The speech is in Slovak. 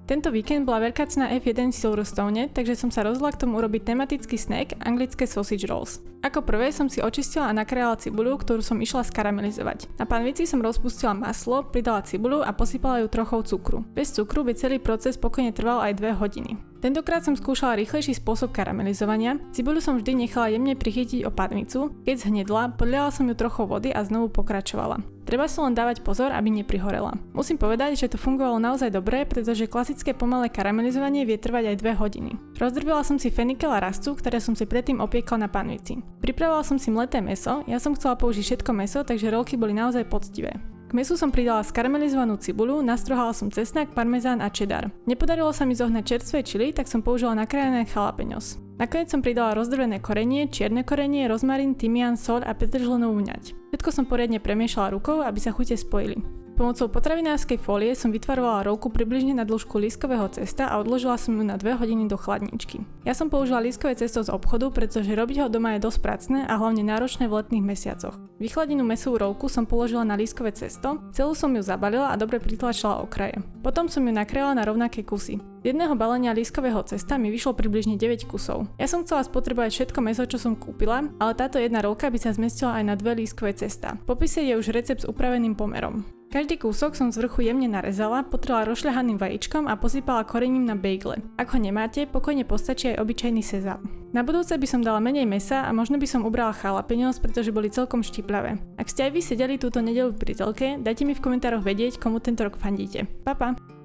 Tento víkend bola veľká cena F1 v Silverstone, takže som sa rozhodla k tomu urobiť tematický snack, anglické sausage rolls. Ako prvé som si očistila a nakrájala cibuľu, ktorú som išla skaramelizovať. Na panvici som rozpustila maslo, pridala cibuľu a posypala ju trochou cukru. Bez cukru by celý proces pokojne trval aj 2 hodiny. Tentokrát som skúšala rýchlejší spôsob karamelizovania. Cibuľu som vždy nechala jemne prichytiť o panvicu, keď zhnedla, podliala som ju trochou vody a znovu pokračovala. Treba si len dávať pozor, aby neprihorela. Musím povedať, že to fungovalo naozaj dobre, pretože klasické pomalé karamelizovanie vie trvať aj 2 hodiny. Rozdrobila som si fenikel a rastcu, ktoré som si predtým opiekla na panvici. Pripravila som si mleté mäso, ja som chcela použiť všetko mäso, takže rolky boli naozaj poctivé. K mäsu som pridala skaramelizovanú cibuľu, nastrohala som cesnak, parmezán a cheddar. Nepodarilo sa mi zohnať čerstvé čili, tak som použila nakrájené jalapeňos. Nakoniec som pridala rozdrvené korenie, čierne korenie, rozmarín, tymián, soľ a petržlenovú vňať. Všetko som poriadne premiešala rukou, aby sa chute spojili. Pomocou potravinárskej fólie som vytvarovala rolku približne na dĺžku lískového cesta a odložila som ju na 2 hodiny do chladničky. Ja som použila lískové cesto z obchodu, pretože robiť ho doma je dosť pracné a hlavne náročné v letných mesiacoch. Vychladenú mäsovú rolku som položila na lískové cesto, celú som ju zabalila a dobre pritlačila okraje. Potom som ju nakryla na rovnaké kusy. Z jedného balenia lískového cesta mi vyšlo približne 9 kusov. Ja som chcela spotrebovať všetko mäso, čo som kúpila, ale táto jedna rolka by sa zmestila aj na 2 lískové cesta. V popise je už recept s upraveným pomerom. Každý kúsok som z vrchu jemne narezala, potrela rozšľahaným vajíčkom a posypala korením na bagele. Ak ho nemáte, pokojne postačí aj obyčajný sezam. Na budúce by som dala menej mäsa a možno by som ubrala jalapeňos, pretože boli celkom štiplavé. Ak ste aj vy sedeli túto nedeľu pri telke, dajte mi v komentároch vedieť, komu tento rok fandíte. Pa pa!